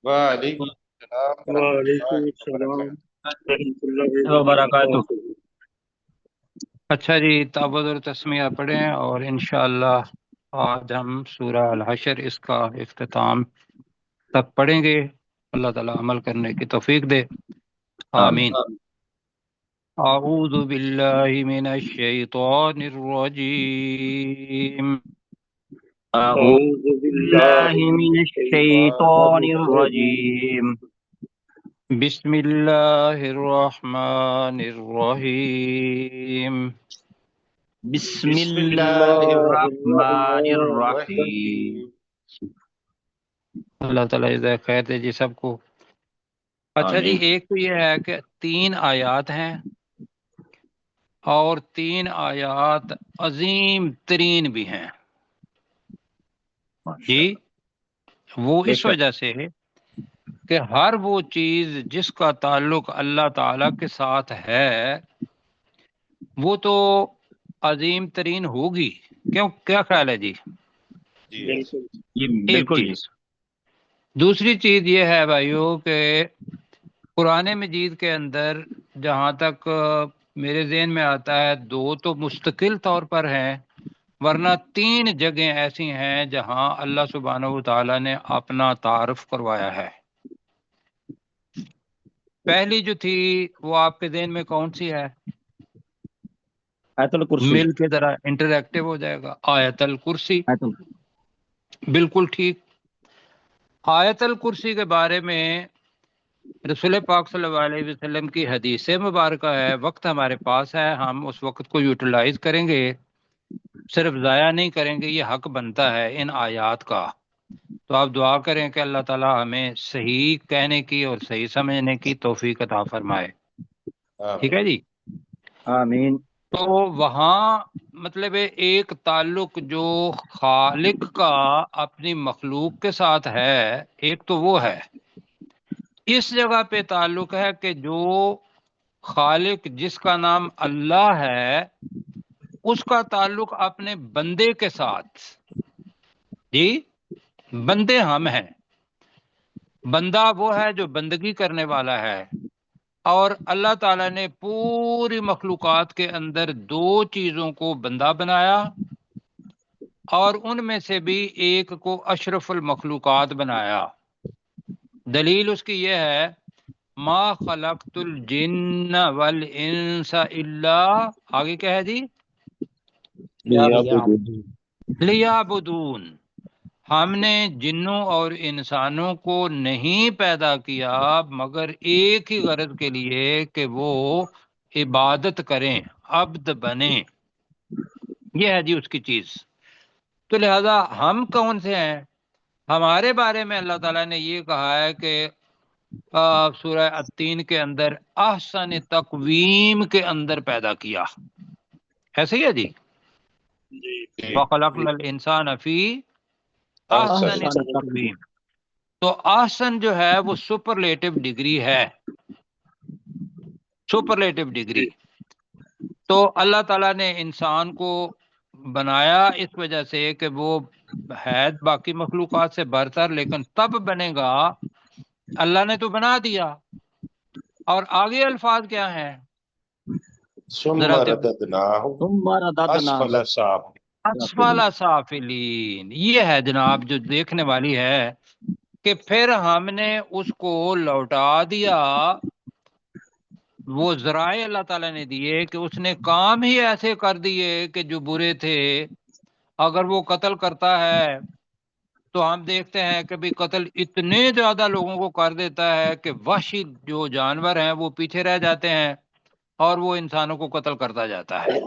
وعلیکم السلام ورحمۃ وعلیکم اللہ السلام وبرکاتہ۔ ورحمۃ اللہ وبرکاتہ۔ وبرکاتہ۔ اچھا جی، تعوذ اور تسمیہ پڑھیں اور انشاءاللہ آج ہم سورہ الحشر اس کا اختتام تک پڑھیں گے۔ اللہ تعالی عمل کرنے کی توفیق دے، آمین۔ اعوذ باللہ من الشیطان الرجیم، اعوذ باللہ باللہ من من الشیطان الشیطان الرجیم۔ الرجیم، بسم اللہ الرحمن الرحیم، بسم بسم اللہ اللہ الرحمن الرحمن الرحیم۔ الرحیم۔ اللہ تعالیٰ جزائے خیر دے جی سب کو۔ اچھا جی، آمین۔ ایک تو یہ ہے کہ 3 آیات ہیں اور 3 آیات عظیم ترین بھی ہیں جی۔ وہ بے اس شک۔ وجہ سے کہ ہر وہ چیز جس کا تعلق اللہ تعالیٰ کے ساتھ ہے وہ تو عظیم ترین ہوگی، کیوں؟ کیا خیال ہے جی؟ جی بالکل یہ ایک بالکل جی۔ چیز۔ دوسری چیز یہ ہے بھائیو کہ قرآن مجید کے اندر جہاں تک میرے ذہن میں آتا ہے 2 تو مستقل طور پر ہیں، ورنہ 3 جگہیں ایسی ہیں جہاں اللہ سبحانہ و تعالیٰ نے اپنا تعارف کروایا ہے۔ پہلی جو تھی وہ آپ کے ذہن میں کون سی ہے؟ آیت الکرسی۔ مل کے ذرا انٹریکٹیو ہو جائے گا۔ آیت الکرسی، آیت الکرسی۔ بالکل ٹھیک۔ آیت الکرسی کے بارے میں رسول پاک صلی اللہ علیہ وسلم کی حدیث مبارکہ ہے، وقت ہمارے پاس ہے، ہم اس وقت کو یوٹیلائز کریں گے، صرف ضائع نہیں کریں گے، یہ حق بنتا ہے ان آیات کا۔ تو آپ دعا کریں کہ اللہ تعالی ہمیں صحیح کہنے کی اور صحیح سمجھنے کی توفیق عطا فرمائے، ٹھیک ہے جی۔ آمین۔ تو وہاں مطلب ایک تعلق جو خالق کا اپنی مخلوق کے ساتھ ہے، ایک تو وہ ہے۔ اس جگہ پہ تعلق ہے کہ جو خالق جس کا نام اللہ ہے اس کا تعلق اپنے بندے کے ساتھ، جی بندے ہم ہیں، بندہ وہ ہے جو بندگی کرنے والا ہے، اور اللہ تعالیٰ نے پوری مخلوقات کے اندر 2 چیزوں کو بندہ بنایا اور ان میں سے بھی ایک کو اشرف المخلوقات بنایا۔ دلیل اس کی یہ ہے ما خلقت الجن والانس الا، آگے کیا ہے جی؟ لیعبدون، ہم نے جنوں اور انسانوں کو نہیں پیدا کیا مگر ایک ہی غرض کے لیے کہ وہ عبادت کریں، عبد بنیں، یہ ہے جی اس کی چیز۔ تو لہذا ہم کون سے ہیں؟ ہمارے بارے میں اللہ تعالیٰ نے یہ کہا ہے کہ سورہ التین کے اندر احسن تقویم کے اندر پیدا کیا، ایسے ہی ہے جی۔ وَخَلَقْنَا الْإِنسَانَ فِي احسن تقویم۔ تو احسن جو ہے وہ سپرلیٹو ڈگری ہے، سپرلیٹو ڈگری۔ تو اللہ تعالیٰ نے انسان کو بنایا اس وجہ سے کہ وہ ہے باقی مخلوقات سے برتر، لیکن تب بنے گا، اللہ نے تو بنا دیا، اور آگے الفاظ کیا ہیں ثم ذرا رددناہ اسفل سافلین۔ اسفل سافلین، یہ ہے جناب جو دیکھنے والی ہے کہ پھر ہم نے اس کو لوٹا دیا۔ وہ ذرائع اللہ تعالیٰ نے دیے کہ اس نے کام ہی ایسے کر دیے کہ جو برے تھے۔ اگر وہ قتل کرتا ہے تو ہم دیکھتے ہیں کہ بھی قتل اتنے زیادہ لوگوں کو کر دیتا ہے کہ وحشی جو جانور ہیں وہ پیچھے رہ جاتے ہیں اور وہ انسانوں کو قتل کرتا جاتا ہے،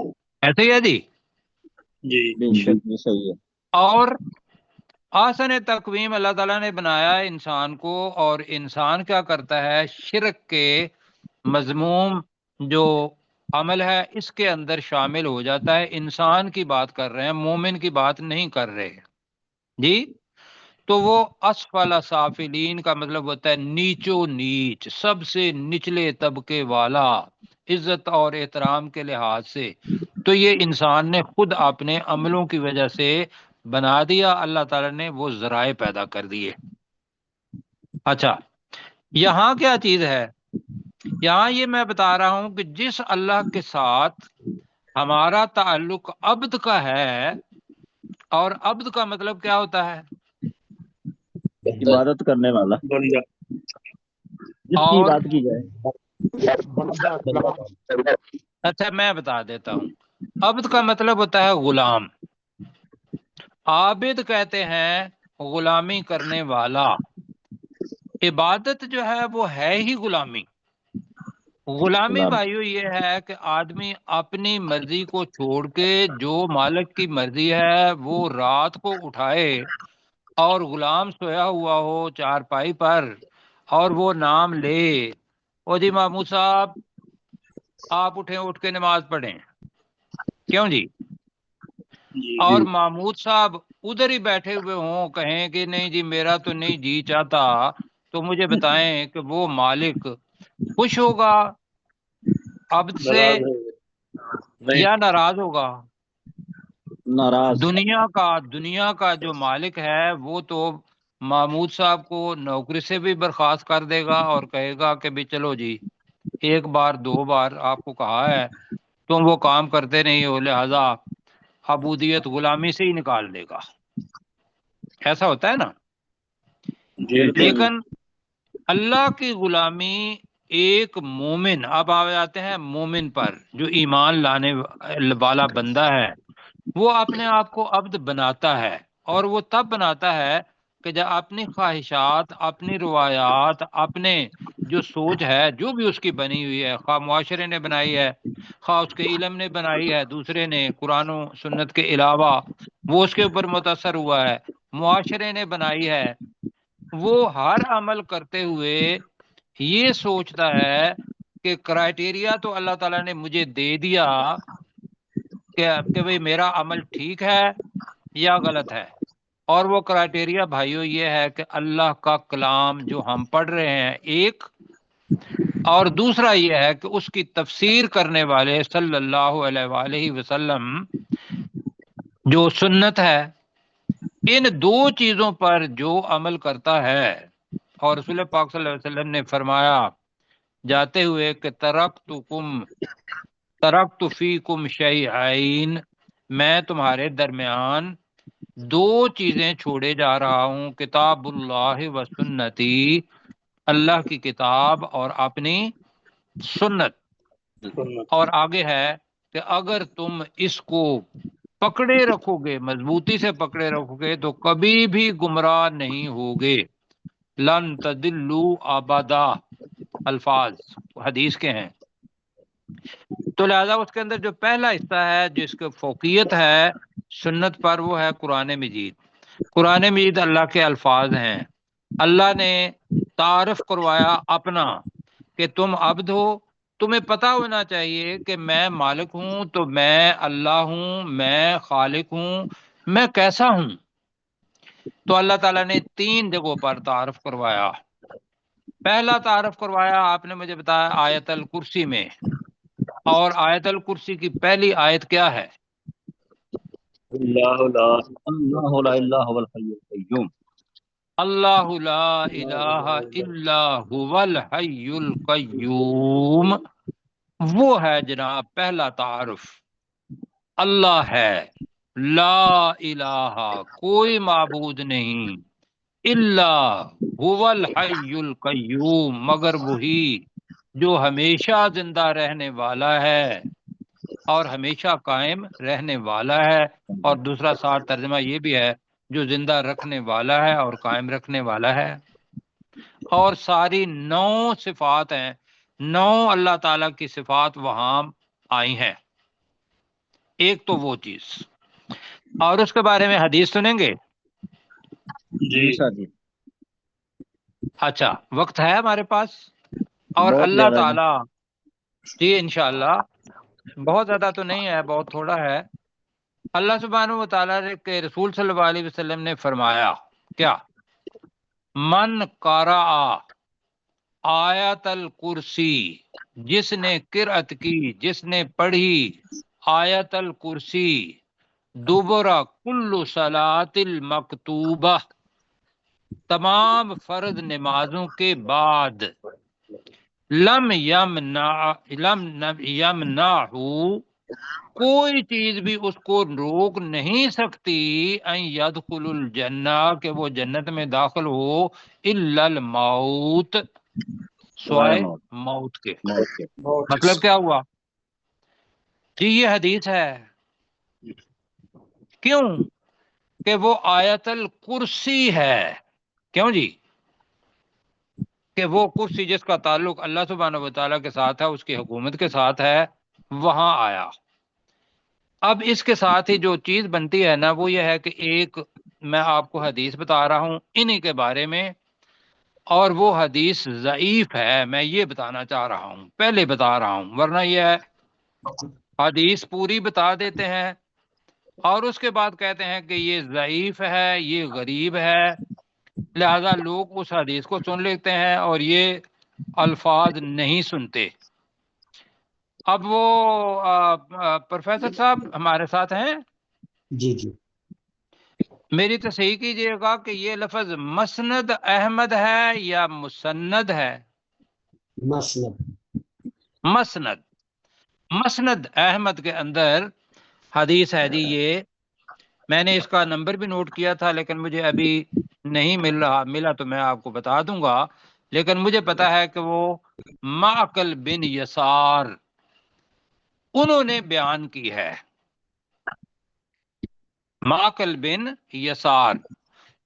ایسے ہی ہے جی۔ جی صحیح ہے۔ اور آسن تقویم اللہ تعالیٰ نے بنایا انسان کو، اور انسان کیا کرتا ہے؟ شرک کے مذموم جو عمل ہے اس کے اندر شامل ہو جاتا ہے۔ انسان کی بات کر رہے ہیں، مومن کی بات نہیں کر رہے جی۔ تو وہ اسفل سافلین کا مطلب ہوتا ہے نیچو نیچ، سب سے نچلے طبقے والا، عزت اور احترام کے لحاظ سے۔ تو یہ انسان نے خود اپنے عملوں کی وجہ سے بنا دیا، اللہ تعالیٰ نے وہ ذرائع پیدا کر دیے۔ اچھا، یہاں کیا چیز ہے؟ یہاں یہ میں بتا رہا ہوں کہ جس اللہ کے ساتھ ہمارا تعلق عبد کا ہے، اور عبد کا مطلب کیا ہوتا ہے؟ عبادت کرنے والا، بندہ، جس کی اور عبادت کی جائے۔ اچھا میں بتا دیتا ہوں، عبد کا مطلب ہوتا ہے غلام، عابد کہتے ہیں غلامی کرنے والا۔ عبادت جو ہے وہ ہے ہی غلامی۔ غلامی بھائیو یہ ہے کہ آدمی اپنی مرضی کو چھوڑ کے جو مالک کی مرضی ہے وہ رات کو اٹھائے اور غلام سویا ہوا ہو چارپائی پر اور وہ نام لے، او جی محمود صاحب آپ اٹھیں، اٹھ کے نماز پڑھیں، کیوں جی؟ جی اور محمود صاحب ادھر ہی بیٹھے ہوئے ہوں، کہیں کہ نہیں جی میرا تو نہیں جی چاہتا، تو مجھے بتائیں کہ وہ مالک خوش ہوگا عبد سے ناراض ہے نہیں؟ یا ناراض ہوگا؟ ناراض۔ دنیا کا جو مالک ہے وہ تو محمود صاحب کو نوکری سے بھی برخاست کر دے گا اور کہے گا کہ بھی چلو جی ایک بار دو بار آپ کو کہا ہے تم وہ کام کرتے نہیں ہو، لہذا عبودیت غلامی سے ہی نکال دے گا۔ ایسا ہوتا ہے نا؟ جی لیکن اللہ کی غلامی ایک مومن، اب آ جاتے ہیں مومن پر، جو ایمان لانے والا بندہ ہے، وہ اپنے آپ کو عبد بناتا ہے، اور وہ تب بناتا ہے کہ جب اپنی خواہشات، اپنی روایات، اپنے جو سوچ ہے جو بھی اس کی بنی ہوئی ہے، خواہ معاشرے نے بنائی ہے، خواہ اس کے علم نے بنائی ہے، دوسرے نے قرآن و سنت کے علاوہ وہ اس کے اوپر متاثر ہوا ہے، معاشرے نے بنائی ہے، وہ ہر عمل کرتے ہوئے یہ سوچتا ہے کہ کرائٹیریا تو اللہ تعالیٰ نے مجھے دے دیا کہ بھئی میرا عمل ٹھیک ہے یا غلط ہے، اور وہ کرائٹیریا بھائیو یہ ہے کہ اللہ کا کلام جو ہم پڑھ رہے ہیں ایک، اور دوسرا یہ ہے کہ اس کی تفسیر کرنے والے صلی اللہ علیہ وآلہ وسلم جو سنت ہے، ان دو چیزوں پر جو عمل کرتا ہے، اور رسول پاک صلی اللہ علیہ وسلم نے فرمایا جاتے ہوئے کہ ترکت فیکم شیئین، میں تمہارے درمیان دو چیزیں چھوڑے جا رہا ہوں، کتاب اللہ و سنتی، اللہ کی کتاب اور اپنی سنت، اور آگے ہے کہ اگر تم اس کو پکڑے رکھو گے، مضبوطی سے پکڑے رکھو گے، تو کبھی بھی گمراہ نہیں ہوگے، لن تدلوا ابدا، الفاظ حدیث کے ہیں۔ تو لہذا اس کے اندر جو پہلا حصہ ہے جس کی فوقیت ہے سنت پر، وہ ہے قرآن مجید۔ قرآن مجید اللہ کے الفاظ ہیں، اللہ نے تعارف کروایا اپنا کہ تم عبد ہو، تمہیں پتہ ہونا چاہیے کہ میں مالک ہوں، تو میں اللہ ہوں، میں خالق ہوں، میں کیسا ہوں۔ تو اللہ تعالیٰ نے 3 جگہوں پر تعارف کروایا۔ پہلا تعارف کروایا آپ نے مجھے بتایا آیت الکرسی میں، اور آیت الکرسی کی پہلی آیت کیا ہے؟ اللہ لا اللہ لا الہ الا الحی القیوم، اللہ لا الہ الا هو الحی القیوم، وہ ہے جناب پہلا تعارف، اللہ ہے، لا الہ کوئی معبود نہیں، الا هو الحی القیوم مگر وہی جو ہمیشہ زندہ رہنے والا ہے اور ہمیشہ قائم رہنے والا ہے، اور دوسرا ساتھ ترجمہ یہ بھی ہے جو زندہ رکھنے والا ہے اور قائم رکھنے والا ہے۔ اور ساری 9 صفات ہیں، 9 اللہ تعالیٰ کی صفات وہاں آئی ہیں۔ ایک تو وہ چیز، اور اس کے بارے میں حدیث سنیں گے؟ جی جی اچھا وقت ہے ہمارے پاس؟ اور بہت اللہ زیادہ جی۔ تعالیٰ، جی انشاءاللہ، بہت زیادہ تو نہیں ہے، بہت تھوڑا ہے۔ اللہ سبحانہ و تعالیٰ کے رسول صلی اللہ علیہ وسلم نے فرمایا کیا؟ من قرأ آیت الکرسی، جس نے قرأت کی، جس نے پڑھی آیت الکرسی، دوبرہ کل صلاۃ المکتوبہ، تمام فرض نمازوں کے بعد لم یمنعہ کوئی چیز بھی اس کو روک نہیں سکتی ان یدخل الجنہ کہ وہ جنت میں داخل ہو الا الموت سوائے موت کے۔ مطلب کیا ہوا جی؟ یہ حدیث ہے۔ کیوں؟ کہ وہ آیت الکرسی ہے۔ کیوں جی؟ کہ وہ کرسی جس کا تعلق اللہ سبحانہ و تعالیٰ کے ساتھ ہے، اس کی حکومت کے ساتھ ہے، وہاں آیا۔ اب اس کے ساتھ ہی جو چیز بنتی ہے نا وہ یہ ہے کہ ایک میں آپ کو حدیث بتا رہا ہوں انہی کے بارے میں، اور وہ حدیث ضعیف ہے، میں یہ بتانا چاہ رہا ہوں، پہلے بتا رہا ہوں، ورنہ یہ ہے حدیث پوری بتا دیتے ہیں اور اس کے بعد کہتے ہیں کہ یہ ضعیف ہے، یہ غریب ہے، لہذا لوگ اس حدیث کو سن لیتے ہیں اور یہ الفاظ نہیں سنتے۔ اب وہ پروفیسر صاحب ہمارے ساتھ ہیں؟ جی جی میری تصحیح کیجئے گا کہ یہ لفظ مسند احمد ہے یا مسند ہے؟ مسند مسند مسند احمد کے اندر حدیث ہے جی۔ یہ میں نے اس کا نمبر بھی نوٹ کیا تھا لیکن مجھے ابھی نہیں ملا تو میں آپ کو بتا دوں گا، لیکن مجھے پتا ہے کہ وہ معقل بن یسار انہوں نے بیان کی ہے، معقل بن یسار،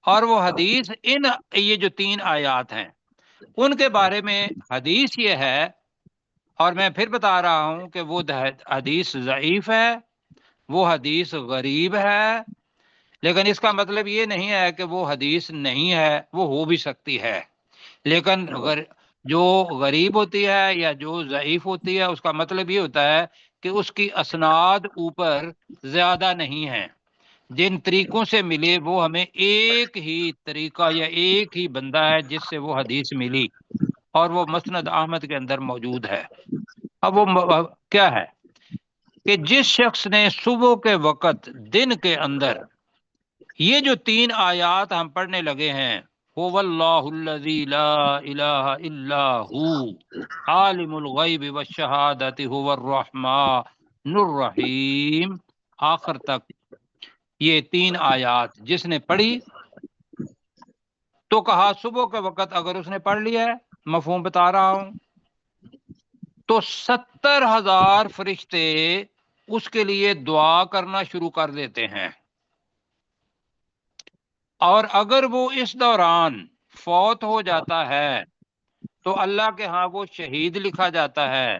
اور وہ حدیث یہ جو 3 آیات ہیں ان کے بارے میں حدیث یہ ہے، اور میں پھر بتا رہا ہوں کہ وہ حدیث ضعیف ہے، وہ حدیث غریب ہے، لیکن اس کا مطلب یہ نہیں ہے کہ وہ حدیث نہیں ہے، وہ ہو بھی سکتی ہے، لیکن جو غریب ہوتی ہے یا جو ضعیف ہوتی ہے اس کا مطلب یہ ہوتا ہے کہ اس کی اسناد اوپر زیادہ نہیں ہیں، جن طریقوں سے ملے وہ ہمیں ایک ہی طریقہ یا ایک ہی بندہ ہے جس سے وہ حدیث ملی، اور وہ مسند احمد کے اندر موجود ہے۔ اب وہ کیا ہے کہ جس شخص نے صبح کے وقت دن کے اندر یہ جو 3 آیات ہم پڑھنے لگے ہیں، هو اللہ الذی لا الہ الا ہو عالم الغیب والشہادۃ هو الرحمن الرحیم، آخر تک یہ 3 آیات جس نے پڑھی تو کہا صبح کے وقت اگر اس نے پڑھ لیا ہے، مفہوم بتا رہا ہوں، تو 70,000 فرشتے اس کے لیے دعا کرنا شروع کر دیتے ہیں، اور اگر وہ اس دوران فوت ہو جاتا ہے تو اللہ کے ہاں وہ شہید لکھا جاتا ہے،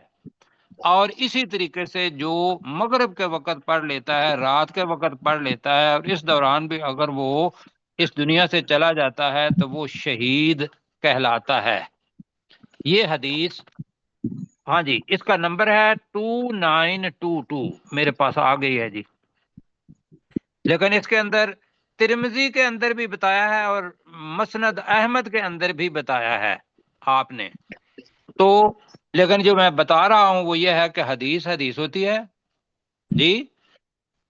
اور اسی طریقے سے جو مغرب کے وقت پڑھ لیتا ہے، رات کے وقت پڑھ لیتا ہے، اور اس دوران بھی اگر وہ اس دنیا سے چلا جاتا ہے تو وہ شہید کہلاتا ہے۔ یہ حدیث ہاں جی، اس کا نمبر ہے 2922، میرے پاس آ گئی ہے جی، لیکن اس کے اندر ترمذی کے اندر بھی بتایا ہے اور مسند احمد کے اندر بھی بتایا ہے آپ نے، تو لیکن جو میں بتا رہا ہوں وہ یہ ہے کہ حدیث حدیث ہوتی ہے جی،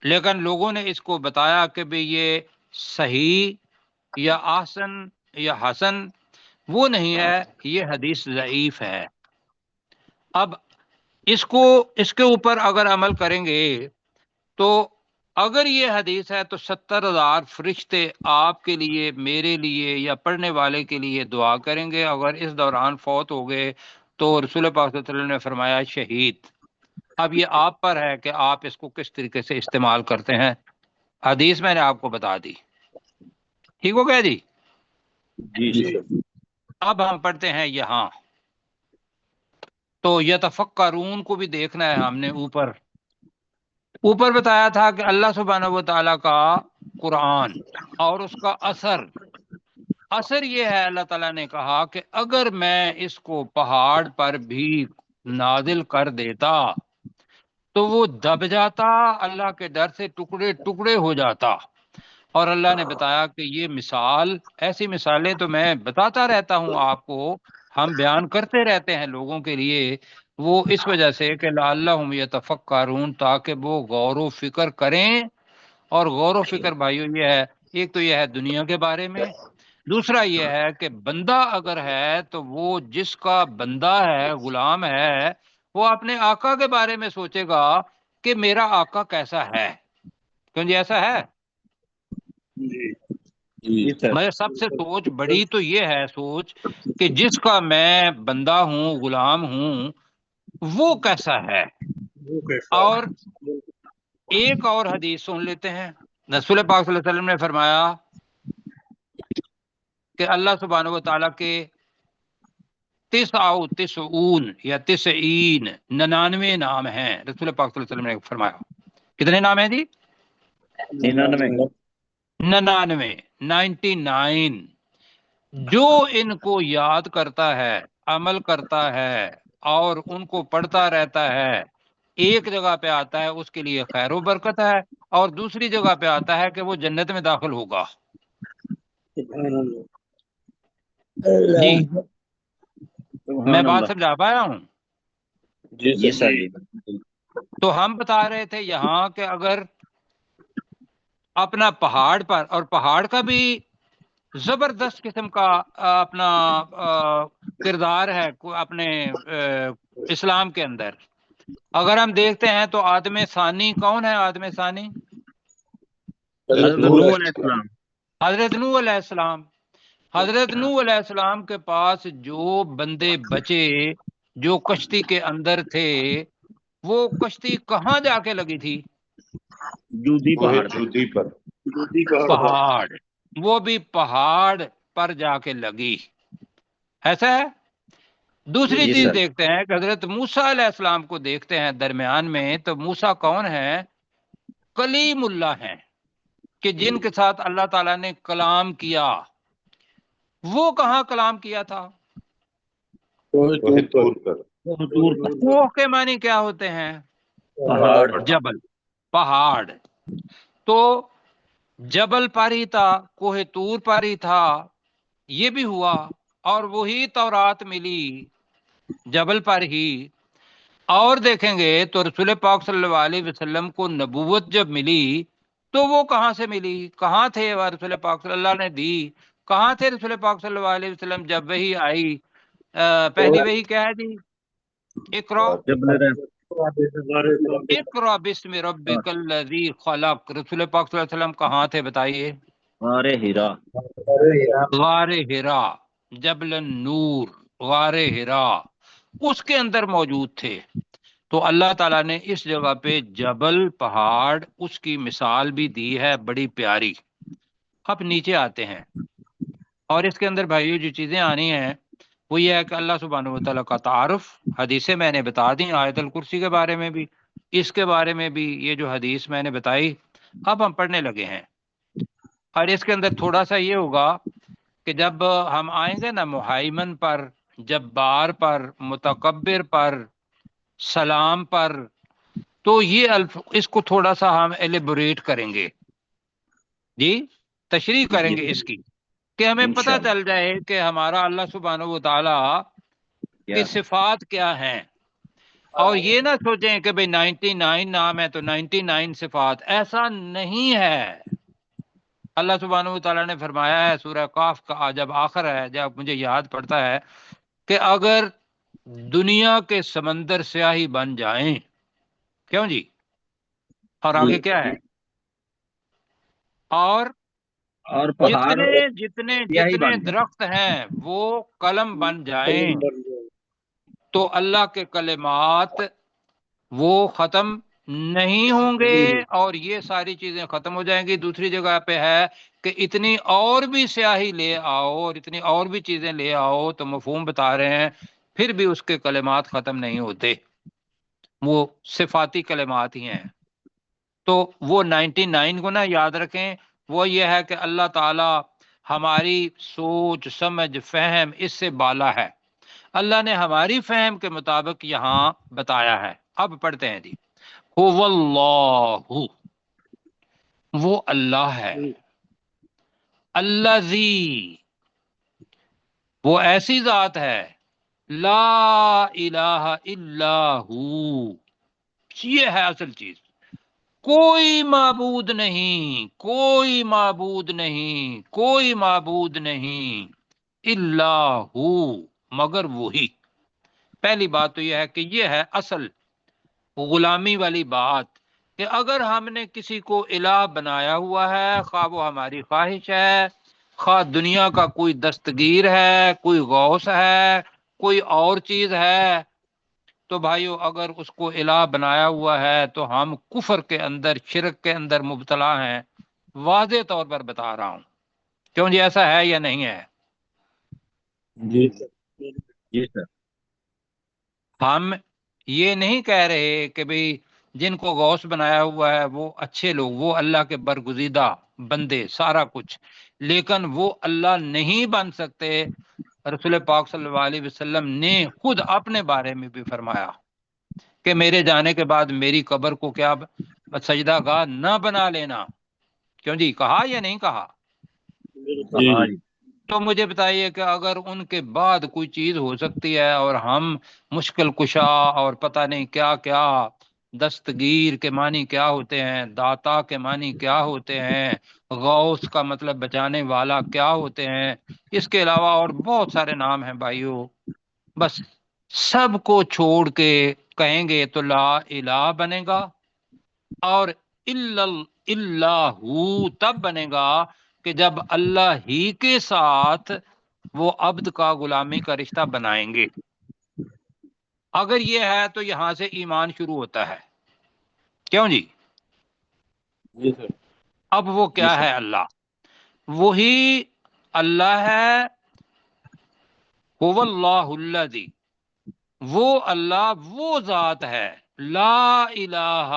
لیکن لوگوں نے اس کو بتایا کہ بھی یہ صحیح یا احسن یا حسن، وہ نہیں ہے، یہ حدیث ضعیف ہے۔ اب اس کے اوپر اگر عمل کریں گے تو اگر یہ حدیث ہے تو 70,000 فرشتے آپ کے لیے، میرے لیے یا پڑھنے والے کے لیے دعا کریں گے، اگر اس دوران فوت ہو گئے تو رسول پاک صلی اللہ علیہ وسلم نے فرمایا شہید۔ اب یہ آپ پر ہے کہ آپ اس کو کس طریقے سے استعمال کرتے ہیں، حدیث میں نے آپ کو بتا دی، ٹھیک ہو گیا جی؟ جی اب ہم پڑھتے ہیں یہاں، تو یتفکرون کو بھی دیکھنا ہے ہم نے۔ اوپر بتایا تھا کہ اللہ سبحانہ و تعالیٰ کا قرآن اور اس کا اثر یہ ہے، اللہ تعالیٰ نے کہا کہ اگر میں اس کو پہاڑ پر بھی نازل کر دیتا تو وہ دب جاتا، اللہ کے ڈر سے ٹکڑے ٹکڑے ہو جاتا، اور اللہ نے بتایا کہ یہ مثال، ایسی مثالیں تو میں بتاتا رہتا ہوں آپ کو، ہم بیان کرتے رہتے ہیں لوگوں کے لیے، وہ اس وجہ سے کہ لعلہم یتفکرون، تاکہ وہ غور و فکر کریں۔ اور غور و فکر بھائیو یہ ہے، ایک تو یہ ہے دنیا کے بارے میں، دوسرا یہ ہے کہ بندہ اگر ہے تو وہ جس کا بندہ ہے، غلام ہے، وہ اپنے آقا کے بارے میں سوچے گا کہ میرا آقا کیسا ہے. کیوں جی ایسا ہے؟ جی سر. مگر سب سے سوچ بڑی تو یہ ہے سوچ کہ جس کا میں بندہ ہوں، غلام ہوں، وہ کیسا ہے. اور ایک اور حدیث سن لیتے ہیں. رسول پاک صلی اللہ علیہ وسلم نے فرمایا کہ اللہ سبحانہ و تعالیٰ کے 99 یا 99 نام ہیں. رسول پاک صلی اللہ علیہ وسلم نے فرمایا کتنے نام ہیں جی؟ 99. 99. جو ان کو یاد کرتا ہے، عمل کرتا ہے اور ان کو پڑھتا رہتا ہے، ایک جگہ پہ آتا ہے اس کے لیے خیر و برکت ہے، اور دوسری جگہ پہ آتا ہے کہ وہ جنت میں داخل ہوگا. جی میں بات سمجھا پایا ہوں؟ جی سر. تو ہم بتا رہے تھے یہاں کہ اگر اپنا پہاڑ پر، اور پہاڑ کا بھی زبردست قسم کا اپنا کردار ہے اپنے اسلام کے اندر. اگر ہم دیکھتے ہیں تو آدم ثانی کون ہے؟ آدم ثانی حضرت نوح علیہ السلام. حضرت نوح علیہ السلام کے پاس جو بندے بچے جو کشتی کے اندر تھے، وہ کشتی کہاں جا کے لگی تھی؟ جودی پہاڑ پہاڑ. وہ بھی پہاڑ پر جا کے لگی. ایسا ہے. دوسری جی چیز سر. دیکھتے ہیں کہ حضرت موسیٰ علیہ السلام کو دیکھتے ہیں درمیان میں، تو موسیٰ کون ہے؟ کلیم اللہ ہیں، کہ جن کے ساتھ اللہ تعالیٰ نے کلام کیا. وہ کہاں کلام کیا تھا؟ کوہ کے معنی کیا ہوتے ہیں؟ پہاڑ. جبل، پہاڑ. تو جبل پر ہی تھا، کوہ طور پر ہی تھا. یہ بھی ہوا، اور وہی تورات ملی جبل پر ہی. اور دیکھیں گے تو رسول پاک صلی اللہ علیہ وسلم کو نبوت جب ملی تو وہ کہاں سے ملی؟ کہاں تھے رسول پاک صلی اللہ نے دی؟ کہاں تھے رسول پاک صلی اللہ علیہ وسلم جب وہی آئی؟ پہلی وہی کیا ہے جی؟ اقرا اقرا بسم ربک الذی خلق. رسول پاک صلی اللہ علیہ وسلم کہاں تھے بتائیے؟ غار ہرا، جبل النور، غار ہرا، اس کے اندر موجود تھے. تو اللہ تعالیٰ نے اس جگہ پہ جبل، پہاڑ، اس کی مثال بھی دی ہے بڑی پیاری. اب نیچے آتے ہیں، اور اس کے اندر بھائیو جو چیزیں آنی ہیں وہ یہ ہے کہ اللہ سبحانہ و تعالیٰ کا تعارف. حدیثیں میں نے بتا دی، آیت الکرسی کے بارے میں بھی، اس کے بارے میں بھی. یہ جو حدیث میں نے بتائی اب ہم پڑھنے لگے ہیں. اور اس کے اندر تھوڑا سا یہ ہوگا کہ جب ہم آئیں گے نا محیمن پر، جبار پر، متکبر پر، سلام پر، تو یہ اس کو تھوڑا سا ہم ایلیبوریٹ کریں گے جی، تشریح کریں گے اس کی، کہ ہمیں پتہ چل جائے کہ ہمارا اللہ سبحانہ و تعالیٰ کی صفات کیا ہیں. اور یہ نہ سوچیں کہ بھئی 99 نام ہے تو 99 صفات، ایسا نہیں ہے. اللہ سبحانہ و تعالیٰ نے فرمایا ہے سورہ قاف کا جب آخر ہے، جب مجھے یاد پڑتا ہے کہ اگر دنیا کے سمندر سیاہی بن جائیں، کیوں جی، اور آگے کیا ہے، اور جتنے درخت ہیں وہ قلم بن جائیں، تو اللہ کے کلمات وہ ختم نہیں ہوں گے، اور یہ ساری چیزیں ختم ہو جائیں گی. دوسری جگہ پہ ہے کہ اتنی اور بھی سیاہی لے آؤ اور اتنی اور بھی چیزیں لے آؤ، تو مفہوم بتا رہے ہیں پھر بھی اس کے کلمات ختم نہیں ہوتے، وہ صفاتی کلمات ہی ہیں. تو وہ 99 کو نہ یاد رکھیں. وہ یہ ہے کہ اللہ تعالی ہماری سوچ، سمجھ، فہم اس سے بالا ہے. اللہ نے ہماری فہم کے مطابق یہاں بتایا ہے. اب پڑھتے ہیں جی. هو اللہ، وہ اللہ ہے. الذی، وہ ایسی ذات ہے. لا الہ الا ہو، یہ ہے اصل چیز. کوئی معبود نہیں، کوئی معبود نہیں، کوئی معبود نہیں الا ہو، مگر وہی۔ پہلی بات تو یہ ہے کہ یہ ہے اصل غلامی والی بات، کہ اگر ہم نے کسی کو الہ بنایا ہوا ہے، خواہ وہ ہماری خواہش ہے، خواہ دنیا کا کوئی دستگیر ہے، کوئی غوث ہے، کوئی اور چیز ہے، تو بھائیو اگر اس کو الہ بنایا ہوا ہے تو ہم کفر کے اندر، شرک کے اندر مبتلا ہیں، واضح طور پر بتا رہا ہوں۔ کیوں جی، ایسا ہے یا نہیں ہے؟ جی جی سر۔ ہم یہ نہیں کہہ رہے کہ بھئی جن کو غوث بنایا ہوا ہے وہ اچھے لوگ، وہ اللہ کے برگزیدہ بندے، سارا کچھ، لیکن وہ اللہ نہیں بن سکتے۔ رسول پاک صلی اللہ علیہ وسلم نے خود اپنے بارے میں بھی فرمایا کہ میرے جانے کے بعد میری قبر کو کیا سجدہ گاہ نہ بنا لینا۔ کیوں جی، کہا یا نہیں کہا؟ جی تو مجھے بتائیے کہ اگر ان کے بعد کوئی چیز ہو سکتی ہے اور ہم مشکل کشا اور پتہ نہیں کیا کیا، دستگیر کے معنی کیا ہوتے ہیں، داتا کے معنی کیا ہوتے ہیں، غوث کا مطلب بچانے والا کیا ہوتے ہیں، اس کے علاوہ اور بہت سارے نام ہیں بھائیو، بس سب کو چھوڑ کے کہیں گے تو لا الہ بنے گا، اور اللہ تب بنے گا کہ جب اللہ ہی کے ساتھ وہ عبد کا غلامی کا رشتہ بنائیں گے۔ اگر یہ ہے تو یہاں سے ایمان شروع ہوتا ہے۔ کیوں جی؟ جی سر۔ اب وہ کیا ہے؟ اللہ وہی اللہ ہے، هو اللہ الذی، وہ اللہ وہ ذات ہے، لا الہ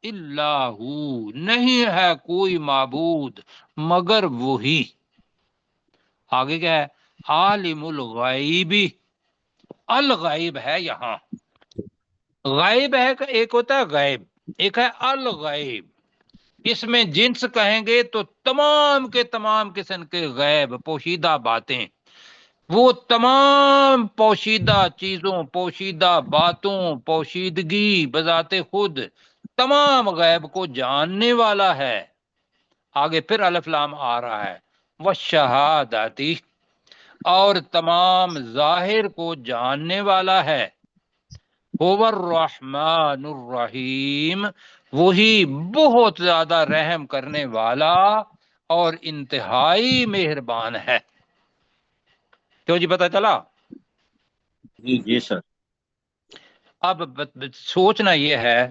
الا ہو، نہیں ہے کوئی معبود مگر وہی۔ آگے کیا ہے؟ عالم الغیبی، الغیب ہے یہاں، غائب ہے کہ ایک ہوتا ہے غیب، ایک ہے الغیب۔ اس میں جنس کہیں گے تو تمام کے تمام قسم کے غیب، پوشیدہ باتیں، وہ تمام پوشیدہ چیزوں، پوشیدہ باتوں، پوشیدگی بذات خود تمام غیب کو جاننے والا ہے۔ آگے پھر الف لام آ رہا ہے، والشہاداتی، اور تمام ظاہر کو جاننے والا ہے، هو الرحمن الرحیم، وہی بہت زیادہ رحم کرنے والا اور انتہائی مہربان ہے۔ تو جی پتہ چلا؟ جی سر۔ اب سوچنا یہ ہے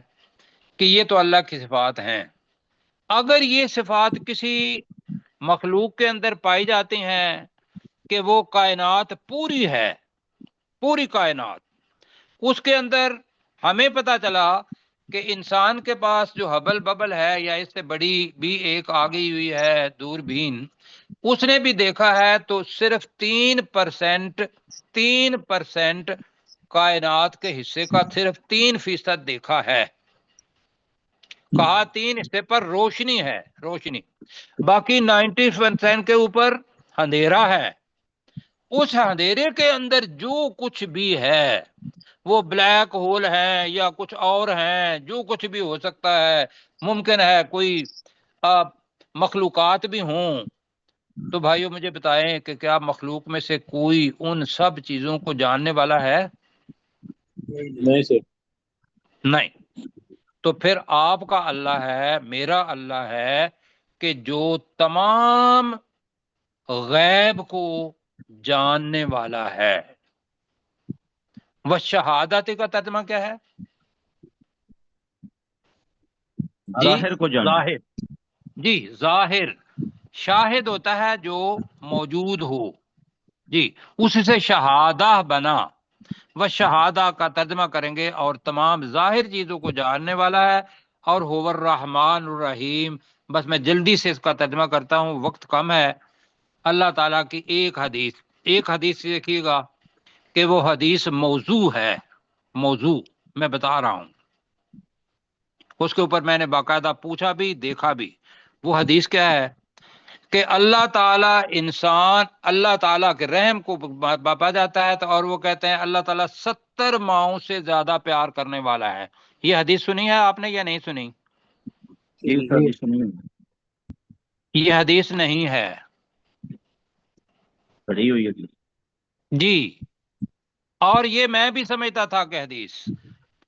کہ یہ تو اللہ کی صفات ہیں، اگر یہ صفات کسی مخلوق کے اندر پائی جاتی ہیں کہ وہ کائنات پوری ہے، پوری کائنات، اس کے اندر ہمیں پتہ چلا کہ انسان کے پاس جو ہبل ببل ہے یا اس سے بڑی بھی ایک آ گئی ہوئی ہے دوربین، اس نے بھی دیکھا ہے تو صرف 3% کائنات کے حصے کا صرف 3% دیکھا ہے۔ کہا 3 حصے پر روشنی ہے، روشنی، باقی 90% کے اوپر اندھیرا ہے۔ اس اندھیرے کے اندر جو کچھ بھی ہے، وہ بلیک ہول ہیں یا کچھ اور ہیں، جو کچھ بھی ہو سکتا ہے، ممکن ہے کوئی مخلوقات بھی ہوں، تو بھائیو مجھے بتائیں کہ کیا مخلوق میں سے کوئی ان سب چیزوں کو جاننے والا ہے؟ نہیں سر۔ نہیں۔ تو پھر آپ کا اللہ ہے، میرا اللہ ہے کہ جو تمام غیب کو جاننے والا ہے۔ وہ شہادت کا ترجمہ کیا ہے جی؟ ظاہر کو جاننا۔ ظاہر، جی ظاہر، شاہد ہوتا ہے جو موجود ہو، جی اس سے شہادہ بنا، وہ شہادہ کا ترجمہ کریں گے اور تمام ظاہر چیزوں کو جاننے والا ہے، اور هو الرحمن الرحیم۔ بس میں جلدی سے اس کا ترجمہ کرتا ہوں، وقت کم ہے۔ اللہ تعالیٰ کی ایک حدیث دیکھیے گا کہ وہ حدیث موضوع ہے، موضوع میں بتا رہا ہوں، اس کے اوپر میں نے باقاعدہ پوچھا بھی، دیکھا بھی۔ وہ حدیث کیا ہے کہ اللہ تعالیٰ اللہ تعالیٰ کے رحم کو باپا جاتا ہے اور وہ کہتے ہیں اللہ تعالیٰ 70 ماؤں سے زیادہ پیار کرنے والا ہے۔ یہ حدیث سنی ہے آپ نے یا نہیں سنی؟ یہ حدیث نہیں ہے، یہ حدیث نہیں ہے پڑھی ہوئی حدیث۔ جی، اور یہ میں بھی سمجھتا تھا کہ حدیث،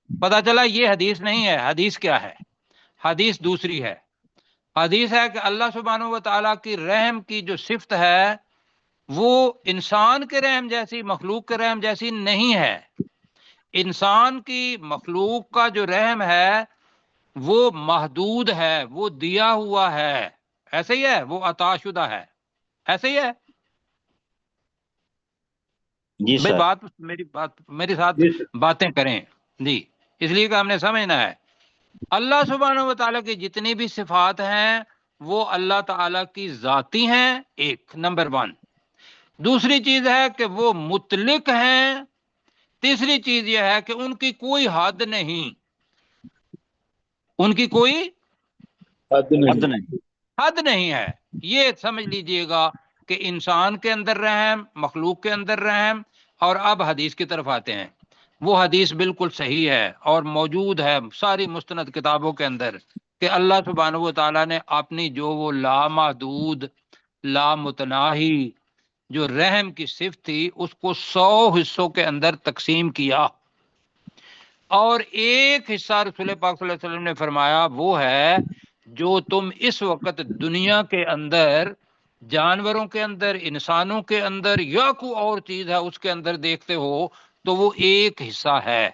پتا چلا یہ حدیث نہیں ہے۔ حدیث کیا ہے؟ حدیث دوسری ہے۔ حدیث ہے کہ اللہ سبحانہ و تعالیٰ کی رحم کی جو صفت ہے وہ انسان کے رحم جیسی، مخلوق کے رحم جیسی نہیں ہے۔ انسان کی مخلوق کا جو رحم ہے وہ محدود ہے، وہ دیا ہوا ہے، ایسے ہی ہے، وہ عطا شدہ ہے، ایسے ہی ہے جی بھائی۔ سر، میری ساتھ باتیں کریں جی، اس لیے کہ ہم نے سمجھنا ہے اللہ سبحانہ و تعالیٰ کی جتنی بھی صفات ہیں وہ اللہ تعالیٰ کی ذاتی ہیں، ایک نمبر 1۔ دوسری چیز ہے کہ وہ مطلق ہیں۔ تیسری چیز یہ ہے کہ ان کی کوئی حد نہیں، ان کی کوئی حد نہیں۔ حد نہیں ہے۔ یہ سمجھ لیجئے گا کہ انسان کے اندر رحم، مخلوق کے اندر رحم۔ اور اب حدیث کی طرف آتے ہیں۔ وہ حدیث بالکل صحیح ہے اور موجود ہے ساری مستند کتابوں کے اندر کہ اللہ سبحانہ و تعالیٰ نے اپنی جو وہ لامحدود، لامتناہی جو رحم کی صفت تھی اس کو 100 حصوں کے اندر تقسیم کیا، اور ایک حصہ رسول پاک صلی اللہ علیہ وسلم نے فرمایا وہ ہے جو تم اس وقت دنیا کے اندر، جانوروں کے اندر، انسانوں کے اندر یا کوئی اور چیز ہے اس کے اندر دیکھتے ہو تو وہ ایک حصہ ہے،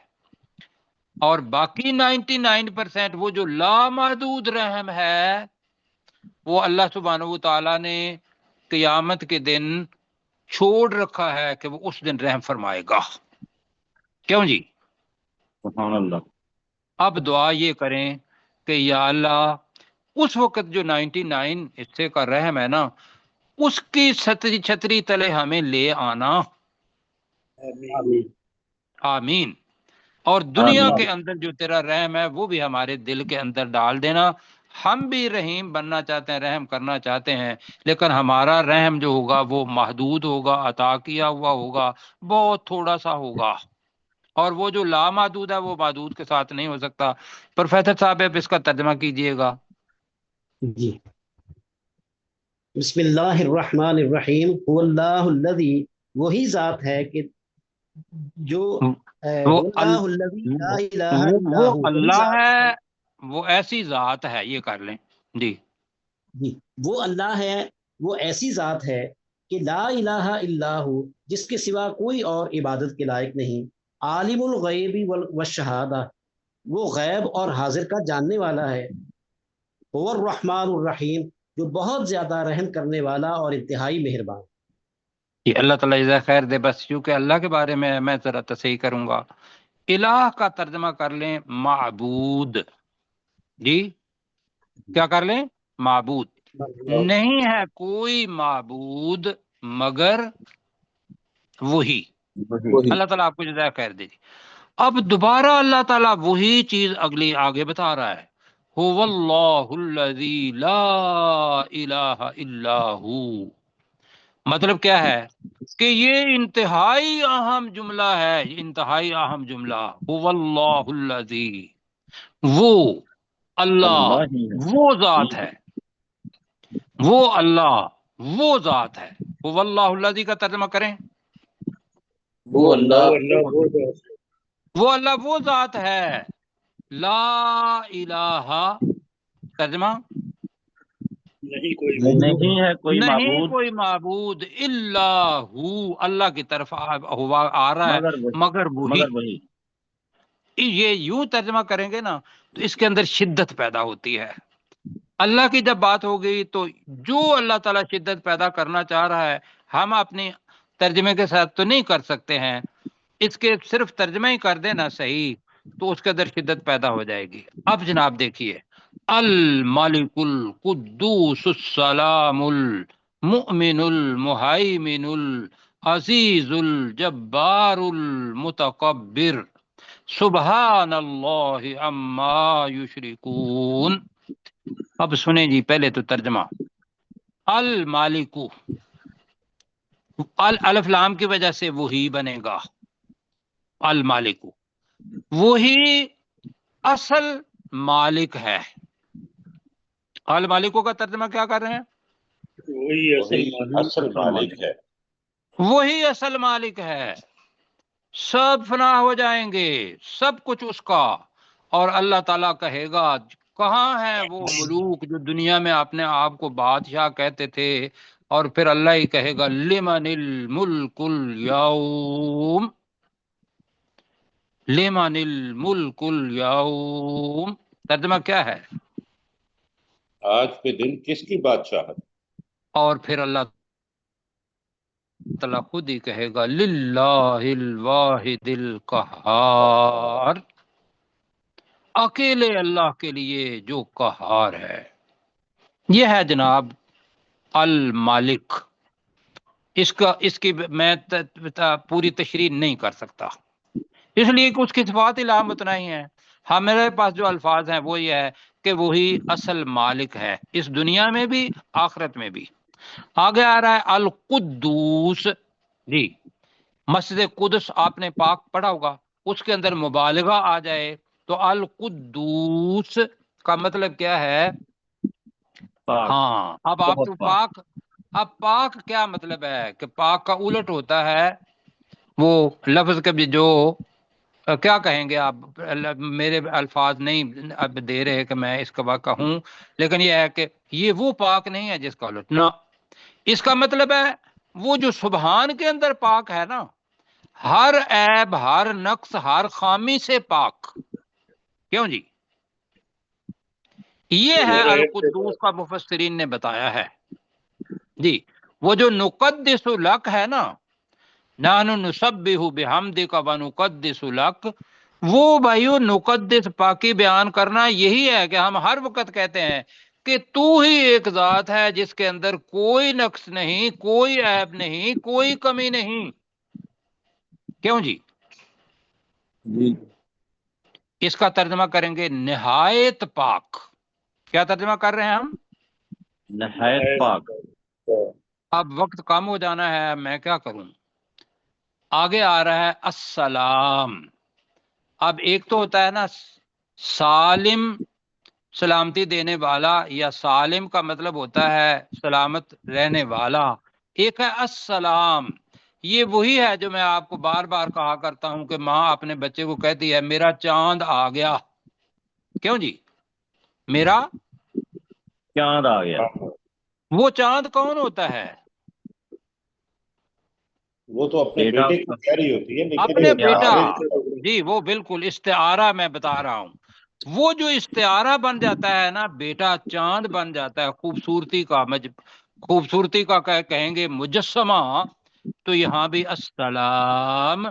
اور باقی 99% وہ جو لامحدود رحم ہے وہ اللہ سبحانہ و تعالیٰ نے قیامت کے دن چھوڑ رکھا ہے کہ وہ اس دن رحم فرمائے گا۔ کیوں جی؟ سبحان اللہ۔ اب دعا یہ کریں کہ یا اللہ اس وقت جو 99 حصے کا رحم ہے نا اس کی چھتری تلے ہمیں لے آنا، آمین۔ اور دنیا آمین۔ کے اندر جو تیرا رحم ہے وہ بھی ہمارے دل کے اندر ڈال دینا۔ ہم بھی رحیم بننا چاہتے ہیں، رحم کرنا چاہتے ہیں، لیکن ہمارا رحم جو ہوگا وہ محدود ہوگا، عطا کیا ہوا ہوگا، بہت تھوڑا سا ہوگا، اور وہ جو لامحدود ہے وہ محدود کے ساتھ نہیں ہو سکتا۔ پروفیسر صاحب آپ اس کا ترجمہ کیجئے گا۔ جی، بسم اللہ الرحمن الرحیم۔ هو اللہ الذی، وہی ذات ہے کہ جو وہ اللہ الذی لا الہ الا وہ ہو، اللہ ہے، وہ ایسی ذات ہے، یہ کر لیں جی۔ جی، وہ اللہ ہے، وہ ایسی ذات ہے کہ لا الہ الا ہو، جس کے سوا کوئی اور عبادت کے لائق نہیں، عالم الغیب والشہادہ، وہ غیب اور حاضر کا جاننے والا ہے، هو الرحمن الرحیم، جو بہت زیادہ رحم کرنے والا اور انتہائی مہربان۔ جی، اللہ تعالیٰ جزائے خیر دے۔ بس کیونکہ اللہ کے بارے میں میں ذرا تصحیح کروں گا، الہ کا ترجمہ کر لیں معبود۔ جی کیا کر لیں؟ معبود۔ نہیں ہے کوئی معبود مگر وہی۔ اللہ تعالیٰ آپ کو جزائے خیر دے۔ اب دوبارہ اللہ تعالیٰ وہی چیز اگلی آگے بتا رہا ہے، هو اللہ الذی لا الہ الا ہو۔ مطلب کیا ہے کہ یہ انتہائی اہم جملہ ہے، انتہائی اہم جملہ، هو اللہ الذی، وہ اللہ، وہ ذات ہے، وہ اللہ، وہ ذات ہے۔ هو اللہ الذی کا ترجمہ کریں، وہ اللہ، وہ اللہ وہ ذات ہے، لا الہ، ترجمہ نہیں ہے کوئی نہیں معبود کوئی معبود الا ہو، اللہ کی طرف ہوا آ رہا ہے مگر وہی۔ یہ یوں ترجمہ کریں گے نا تو اس کے اندر شدت پیدا ہوتی ہے۔ اللہ کی جب بات ہو گئی تو جو اللہ تعالیٰ شدت پیدا کرنا چاہ رہا ہے ہم اپنی ترجمے کے ساتھ تو نہیں کر سکتے ہیں، اس کے صرف ترجمہ ہی کر دینا صحیح تو اس کے اندر شدت پیدا ہو جائے گی۔ اب جناب دیکھیے، الملک القدوس السلام المؤمن المہیمن العزیز الجبار المتکبر سبحان اللہ عما یشرکون۔ اب سنیں جی، پہلے تو ترجمہ، المالک، الف لام کی وجہ سے وہی بنے گا، المالک، وہی اصل مالک ہے، المالکوں کا ترجمہ کیا کر رہے ہیں؟ وہی اصل مالک ہے. وہی اصل مالک ہے. سب فنا ہو جائیں گے، سب کچھ اس کا. اور اللہ تعالیٰ کہے گا کہاں ہیں وہ ملوک جو دنیا میں اپنے آپ کو بادشاہ کہتے تھے، اور پھر اللہ ہی کہے گا لمن الملک اليوم، لمن الملک اليوم. ترجمہ کیا ہے؟ آج کے دن کس کی بادشاہت؟ اور پھر اللہ تعالیٰ خود ہی کہے گا للہ الواحد القہار، اکیلے اللہ کے لیے جو قہار ہے. یہ ہے جناب المالک. اس کی میں پوری تشریح نہیں کر سکتا، اس لیے کہ اس کی صفات علامت نہیں ہے. ہمارے پاس جو الفاظ ہیں وہ یہ ہے کہ وہی اصل مالک ہے، اس دنیا میں بھی آخرت میں بھی. آگے آ رہا ہے القدوس. جی، مسجد قدس آپ نے پاک پڑھا ہوگا، اس کے اندر مبالغہ آ جائے تو القدوس کا مطلب کیا ہے؟ پاک. ہاں، اب آپ تو پاک. اب پاک کیا مطلب ہے کہ پاک کا الٹ ہوتا ہے وہ لفظ کے بھی جو کیا کہیں گے آپ، میرے الفاظ نہیں اب دے رہے کہ میں اس کا کہوں، لیکن یہ ہے کہ یہ وہ پاک نہیں ہے جس کا الٹ نہ. اس کا مطلب ہے وہ جو سبحان کے اندر پاک ہے نا، ہر عیب، ہر نقص، ہر خامی سے پاک. کیوں جی؟ یہ ہے القدوس کا مفسرین نے بتایا ہے. جی، وہ جو نقدس لک ہے نا، نحن نسبح بحمدک ونقدس لک، وہ بھائیو نقدس پاکی بیان کرنا یہی ہے کہ ہم ہر وقت کہتے ہیں کہ تو ہی ایک ذات ہے جس کے اندر کوئی نقص نہیں، کوئی عیب نہیں، کوئی کمی نہیں. کیوں جی؟ جی اس کا ترجمہ کریں گے نہایت پاک. کیا ترجمہ کر رہے ہیں ہم؟ نہایت پاک. اب وقت کم ہو جانا ہے، میں کیا کروں. آگے آ رہا ہے السلام. اب ایک تو ہوتا ہے نا سالم، سلامتی دینے والا، یا سالم کا مطلب ہوتا ہے سلامت رہنے والا. ایک ہے السلام. یہ وہی ہے جو میں آپ کو بار بار کہا کرتا ہوں کہ ماں اپنے بچے کو کہتی ہے میرا چاند آ گیا. کیوں جی؟ میرا چاند آ گیا. وہ چاند کون ہوتا ہے؟ وہ تو اپنے بیٹے کو کہہ رہی ہوتی ہے، لیکن اپنے بیٹا. جی، وہ بالکل استعارہ میں بتا رہا ہوں. وہ جو استعارہ بن جاتا ہے نا بیٹا، چاند بن جاتا ہے خوبصورتی کا، خوبصورتی کا کہیں گے مجسمہ. تو یہاں بھی السلام،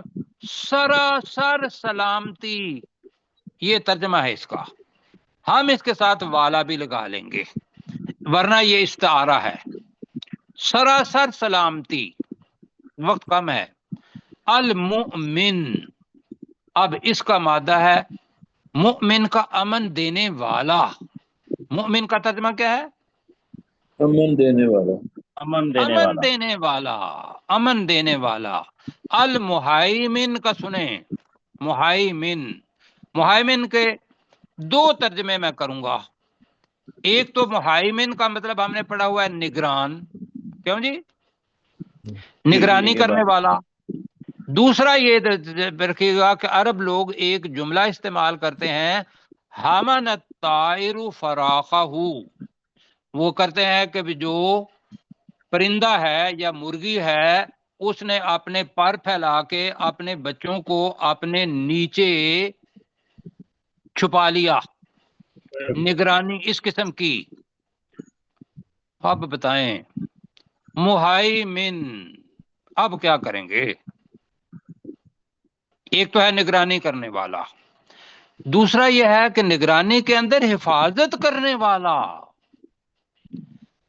سراسر سلامتی، یہ ترجمہ ہے اس کا. ہم اس کے ساتھ والا بھی لگا لیں گے ورنہ یہ استعارہ ہے. سراسر سلامتی. وقت کم ہے. المؤمن، اب اس کا مادہ ہے مؤمن کا امن دینے والا. مؤمن کا ترجمہ کیا ہے؟ امن دینے والا. امن دینے امن والا. دینے والا، امن دینے والا. المہیمن کا سنیں، مہیمن. مہیمن کے دو ترجمے میں کروں گا. ایک تو مہیمن کا مطلب ہم نے پڑھا ہوا ہے نگران. کیوں جی؟ نگرانی کرنے والا. دوسرا یہ رکھیے گا کہ عرب لوگ ایک جملہ استعمال کرتے ہیں حمن الطائر فراخہ، وہ کرتے ہیں کہ جو پرندہ ہے یا مرغی ہے اس نے اپنے پر پھیلا کے اپنے بچوں کو اپنے نیچے چھپا لیا. نگرانی اس قسم کی. اب بتائیں مہیمن اب کیا کریں گے؟ ایک تو ہے نگرانی کرنے والا، دوسرا یہ ہے کہ نگرانی کے اندر حفاظت کرنے والا.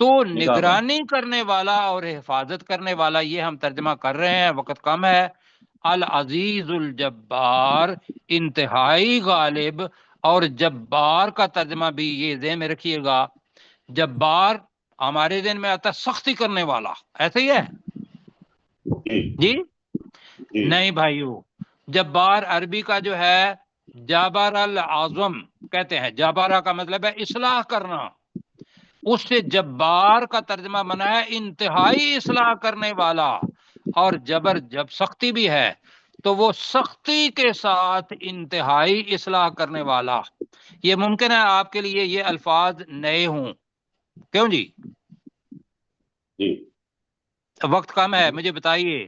تو نگرانی کرنے والا اور حفاظت کرنے والا یہ ہم ترجمہ کر رہے ہیں، وقت کم ہے. العزیز الجبار، انتہائی غالب. اور جبار کا ترجمہ بھی یہ ذہن میں رکھیے گا، جبار ہمارے ذہن میں آتا ہے سختی کرنے والا، ایسے ہی ہے جی؟ نہیں بھائیو، جبار عربی کا جو ہے جابر العظم کہتے ہیں. جابارہ کا مطلب ہے اصلاح کرنا. اس سے جبار کا ترجمہ بنا ہے انتہائی اصلاح کرنے والا، اور جب سختی بھی ہے تو وہ سختی کے ساتھ انتہائی اصلاح کرنے والا۔ یہ ممکن ہے آپ کے لیے یہ الفاظ نئے ہوں، کیوں جی؟ جی وقت کم ہے، مجھے بتائیے۔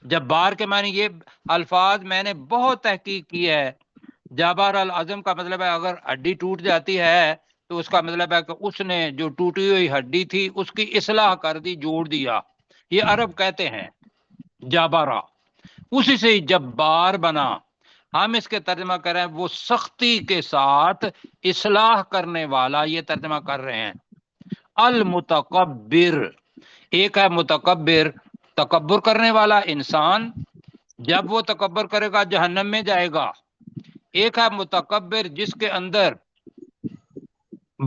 جبار کے معنی یہ الفاظ میں نے بہت تحقیق کی ہے۔ جابر العظم کا مطلب ہے اگر ہڈی ٹوٹ جاتی ہے تو اس کا مطلب ہے کہ اس نے جو ٹوٹی ہوئی ہڈی تھی اس کی اصلاح کر دی، جوڑ دیا، یہ عرب کہتے ہیں جابرا، اسی سے ہی جبار بنا۔ ہم اس کے ترجمہ کر رہے ہیں وہ سختی کے ساتھ اصلاح کرنے والا، یہ ترجمہ کر رہے ہیں۔ المتکبر، ایک ہے متکبر، تکبر کرنے والا انسان، جب وہ تکبر کرے گا جہنم میں جائے گا۔ ایک ہے متکبر جس کے اندر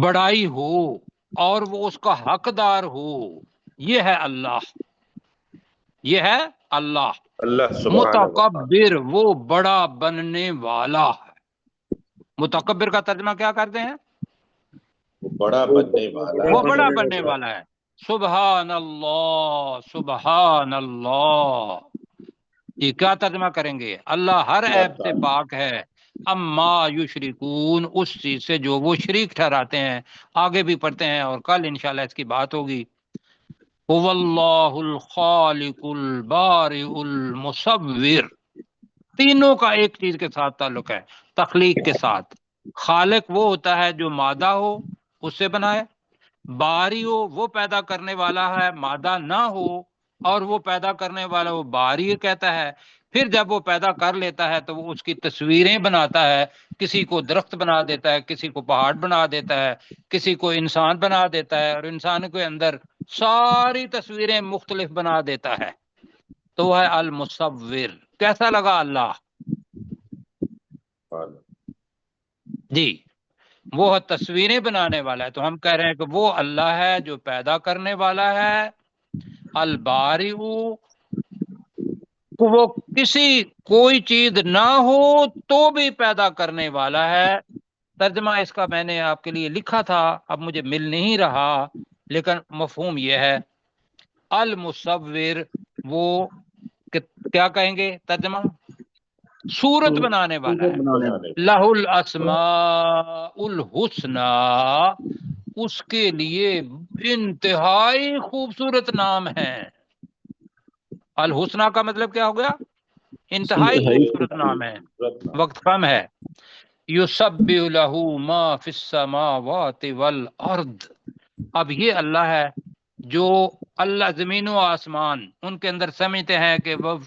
بڑائی ہو اور وہ اس کا حقدار ہو، یہ ہے اللہ، یہ ہے اللہ۔ اللہ سبحانہ و تعالی، متکبر وہ بڑا بننے والا ہے۔ متکبر کا ترجمہ کیا کرتے ہیں؟ وہ بڑا بننے والا وہ ہے۔ بڑا بننے والا ہے۔ سبحان اللہ، سبحان اللہ، یہ کیا ترجمہ کریں گے؟ اللہ ہر عیب سے پاک ہے، اما یشرکون، اس چیز سے جو وہ شریک ٹھہراتے ہیں۔ آگے بھی پڑھتے ہیں اور کل انشاءاللہ اس کی بات ہوگی۔ هو اللہ الخالق البارئ المصور، تینوں کا ایک چیز کے ساتھ تعلق ہے، تخلیق کے ساتھ۔ خالق وہ ہوتا ہے جو مادہ ہو اس سے بنائے، باری ہو وہ پیدا کرنے والا ہے، مادہ نہ ہو اور وہ پیدا کرنے والا وہ باری کہتا ہے۔ پھر جب وہ پیدا کر لیتا ہے تو وہ اس کی تصویریں بناتا ہے، کسی کو درخت بنا دیتا ہے، کسی کو پہاڑ بنا دیتا ہے، کسی کو انسان بنا دیتا ہے، اور انسان کے اندر ساری تصویریں مختلف بنا دیتا ہے، تو وہ ہے المصور۔ کیسا لگا اللہ؟ جی وہ تصویریں بنانے والا ہے۔ تو ہم کہہ رہے ہیں کہ وہ اللہ ہے جو پیدا کرنے والا ہے، الباری، وہ کسی کوئی چیز نہ ہو تو بھی پیدا کرنے والا ہے۔ ترجمہ اس کا میں نے آپ کے لیے لکھا تھا، اب مجھے مل نہیں رہا، لیکن مفہوم یہ ہے، المصور وہ کیا کہیں گے ترجمہ؟ صورت بنانے والا ہے۔ لہ الاسماء الحسنی، اس کے لیے انتہائی خوبصورت نام ہے۔ الحسنہ کا مطلب کیا ہو گیا؟ انتہائی خوبصورت نام ہے۔ وقت کم ہے۔ یسبح لہ ما فی السماوات والارض، اب یہ اللہ ہے جو اللہ زمین و آسمان ان کے اندر سمجھتے ہیں کہ وہ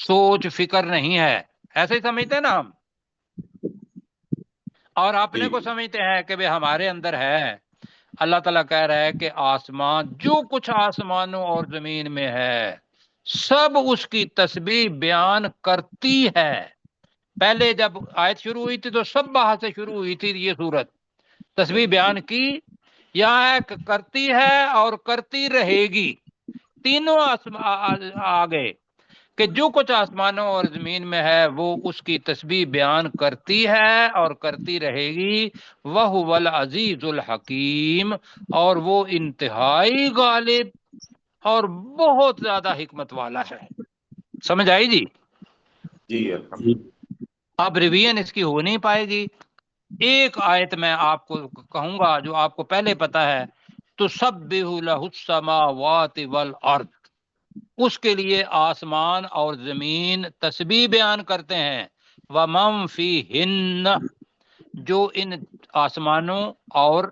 سوچ فکر نہیں ہے، ایسے ہی سمجھتے ہیں نا ہم، اور اپنے کو سمجھتے ہیں کہ وہ ہمارے اندر ہے۔ اللہ تعالیٰ کہہ رہا ہے کہ آسمان، جو کچھ آسمانوں اور زمین میں ہے سب اس کی تسبیح بیان کرتی ہے۔ پہلے جب آیت شروع ہوئی تھی تو سب باہر سے شروع ہوئی تھی یہ صورت، تسبیح بیان کی، یہاں ہے کہ کرتی ہے اور کرتی رہے گی، تینوں آگے کہ جو کچھ آسمانوں اور زمین میں ہے وہ اس کی تسبیح بیان کرتی ہے اور کرتی رہے گی۔ وَهُوَ الْعَزِيزُ الْحَكِيمُ، اور وہ انتہائی غالب اور بہت زیادہ حکمت والا ہے۔ سمجھ آئی جی؟ جی الحمدللہ۔ اب ریویژن اس کی ہو نہیں پائے گی۔ ایک آیت میں آپ کو کہوں گا جو آپ کو پہلے پتا ہے، تسبح لہ السماوات والارض، اس کے لیے آسمان اور زمین تسبیح بیان کرتے ہیں، ومن فیہن، جو ان آسمانوں اور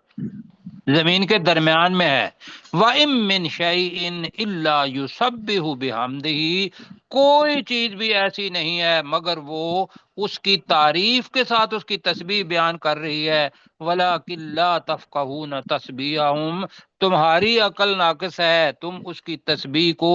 زمین کے درمیان میں ہے، وَإِن مِّن شَيْءٍ إِلَّا يُسَبِّحُ بِحَمْدِهِ، کوئی چیز بھی ایسی نہیں ہے مگر وہ اس کی تعریف کے ساتھ اس کی تسبیح بیان کر رہی ہے۔ وَلَٰكِن لَّا تَفْقَهُونَ تَسْبِيحَهُمْ، تمہاری عقل ناقص ہے، تم اس کی تسبیح کو